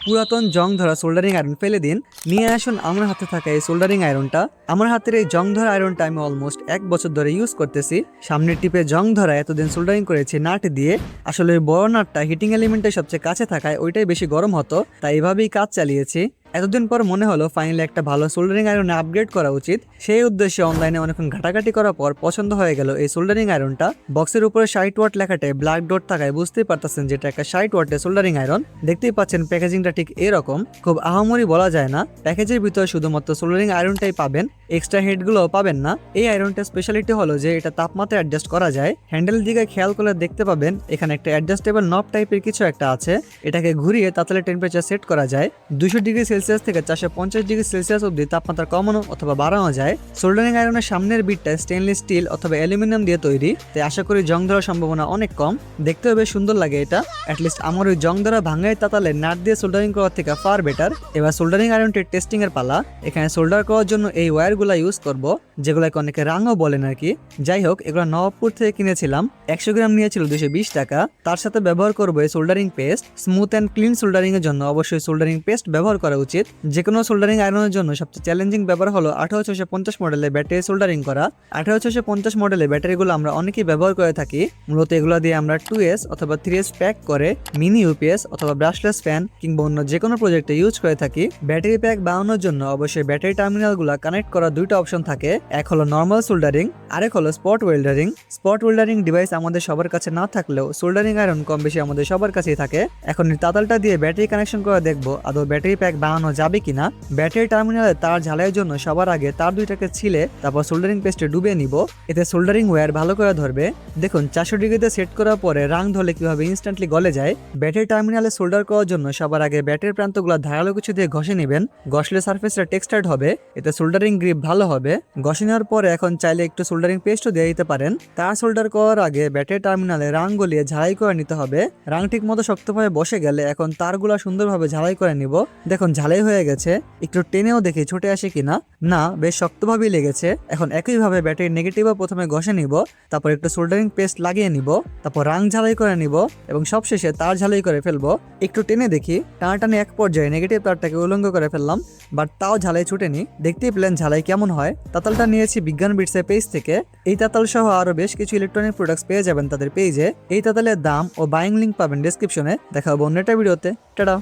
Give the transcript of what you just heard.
পুরাতন জং ধরা soldering iron ফেলে দিন, নিয়ে আসুন আমার হাতে থাকা এই সোল্ডারিং আয়রনটা। আমার হাতের এই জং ধরা আয়রনটা আমি অলমোস্ট 1 বছর ধরে ইউজ করতেছি। সামনের টিপে জং ধরা এতদিন সোল্ডারিং করেছি নাট দিয়ে। আসলে ওই বড় নাটটা হিটিং এলিমেন্টের সবচেয়ে কাছে থাকায় ওইটাই বেশি গরম হতো, তাই এভাবেই কাজ চালিয়েছি। এতদিন পর মনে হলো ফাইনালি একটা ভালো সোল্ডারিং আয়রনে আপগ্রেড করা উচিত। সেই উদ্দেশ্যে অনলাইনে অনেকক্ষণ ঘাটাঘাটি করার পর পছন্দ হয়ে গেল এই সোল্ডারিং আয়রনটা। বক্সের উপরে 60 ওয়াট লেখাটায় ব্ল্যাক ডট থাকায় বুঝতেই পারতেছেন যেটা একটা 60 ওয়াটের সোল্ডারিং আয়রন। দেখতেই পাচ্ছেন প্যাকেজিংটা ঠিক এরকম, খুব আহামরি বলা যায় না। প্যাকেজের ভিতরে শুধুমাত্র সোল্ডারিং আয়রনটাই পাবেন, এক্সট্রা হেডগুলো পাবেন না। এই আয়রনটার স্পেশালিটি হলো যে এটা তাপমাত্রা অ্যাডজাস্ট করা যায়। হ্যান্ডেল দিকে খেয়াল করলে দেখতে পাবেন এখানে একটা অ্যাডজাস্টেবল নব টাইপের কিছু একটা আছে। এটাকে ঘুরিয়ে তাতালে টেম্পারেচার সেট করা যায়। 200 ডিগ্রি সেলসিয়াস থেকে 450 ডিগ্রি সেলসিয়াস অব্দি তাপমাত্রা কমানো অথবা বাড়ানো যায়। সোল্ডারিং আয়রনের সামনের বিটটা স্টেনলেস স্টিল অথবা অ্যালুমিনিয়াম দিয়ে তৈরি, তাই আশা করি জং ধরার সম্ভাবনা অনেক কম। দেখতেও বেশ সুন্দর লাগে এটা। অ্যাটলিস্ট আমার ওই জং ধরা ভাঙাই তাতালে নাট দিয়ে সোল্ডারিং করার থেকে ফার বেটার। এবার সোল্ডারিং আয়রনটির টেস্টিং এর পালা। এখানে সোল্ডার করার জন্য এই ওয়্যারগুলো ইউজ করব, যেগুলোকে অনেকে রাঙও বলেন আর কি। যাই হোক, এগুলো নবাবপুর থেকে কিনেছিলাম। 100 গ্রাম নিয়েছিল 220 টাকা। তার সাথে ব্যবহার করবো এই soldering paste. Smooth and clean soldering এর জন্য অবশ্যই সোল্ডারিং পেস্ট ব্যবহার করা উচিত। যে কোনো সোল্ডারিং আয়রনের জন্য সবচেয়ে চ্যালেঞ্জিং ব্যাপার হলো 18650 মডেলের ব্যাটারি সোল্ডারিং করা। 18650 মডেলের ব্যাটারিগুলো আমরা অনেকেই ব্যবহার করে থাকি। মূলত এগুলো দিয়ে আমরা 2S অথবা 3S প্যাক করে মিনি ইউপিএস অথবা ব্রাশলেস ফ্যান কিংবা অন্য যে কোনো প্রজেক্টে ইউজ করে থাকি। ব্যাটারি প্যাক বানানোর জন্য অবশ্যই ব্যাটারি টার্মিনালগুলো কানেক্ট করার দুইটা অপশন থাকে। এক হলো নর্মাল সোল্ডারিং, আরেক হলো স্পট ওয়েল্ডারিং। স্পট ওয়েল্ডারিং ডিভাইস আমাদের সবার কাছে না থাকলেও সোল্ডারিং আয়রন কম বেশি আমাদের সবার কাছেই থাকে। এখন এই তাতালটা দিয়ে ব্যাটারি কানেকশন করে দেখবো আদৌ ব্যাটারি প্যাক বানানো যাবে কিনা। ব্যাটারি টার্মিনালে তার ঝালাইয়ের জন্য সবার আগে তার দুইটাকে ছিলে তারপর সোল্ডারিং পেস্টে ডুবে নিব। এতে সোল্ডারিং ওয়্যার ভালো করে ধরবে। দেখুন 400 ডিগ্রিতে সেট করার পরে রাং ধরলে কিভাবে ইনস্ট্যান্টলি গলে যায়। ব্যাটারি টার্মিনালে সোল্ডার করার জন্য সবার আগে ব্যাটারির প্রান্তগুলো ধারালো কিছু দিয়ে ঘষে নেবেন। ঘষলে সারফেসটা টেক্সচার্ড হবে, এতে সোল্ডারিং গ্রিপ ভালো হবে। ঘষে নেওয়ার পরে এখন চাইলে একটু সোল্ডারিং পেস্টও দিয়ে দিতে পারেন। তার সোল্ডার করার আগে ব্যাটারি টার্মিনালে রাং গলিয়ে ঝালাই করে নিতে হবে। রাং ঠিক মতো শক্তভাবে বসে গেলে এখন তারগুলা সুন্দরভাবে ঝালাই করে নিব। দেখুন ঝালাই হয়ে গেছে। একটু টেনেও দেখি ছুটে আসে কিনা। না, বেশ শক্তভাবেই লেগেছে। এখন একইভাবে ব্যাটারি নেগেটিভও প্রথমে ঘষে নিব, তারপর একটু সোল্ডারিং পেস্ট লাগিয়ে নিব, তারপর রাং ঝালাই করে নিব এবং সবশেষে তার ঝালাই করে ফেলবো। একটু টেনে দেখি, টানাটানি এক পর্যায়ে নেগেটিভ তারটাকে উলঙ্গ করে ফেললাম, বাট তাও ঝালাই ছুটেনি। দেখতেই পেলেন ঝালাই কেমন হয়। তাতালটা নিয়েছি বিজ্ঞান বিটসের পেজ থেকে। এই তাতাল সহ আরো বেশ কিছু ইলেকট্রনিক প্রোডাক্টস পেয়ে যাবেন তাদের পেজে। এই তাতালের দাম ও বাইং লিঙ্ক পাবেন ডেসক্রিপশনে। দেখা হবে অন্য একটা ভিডিওতে। টাটা।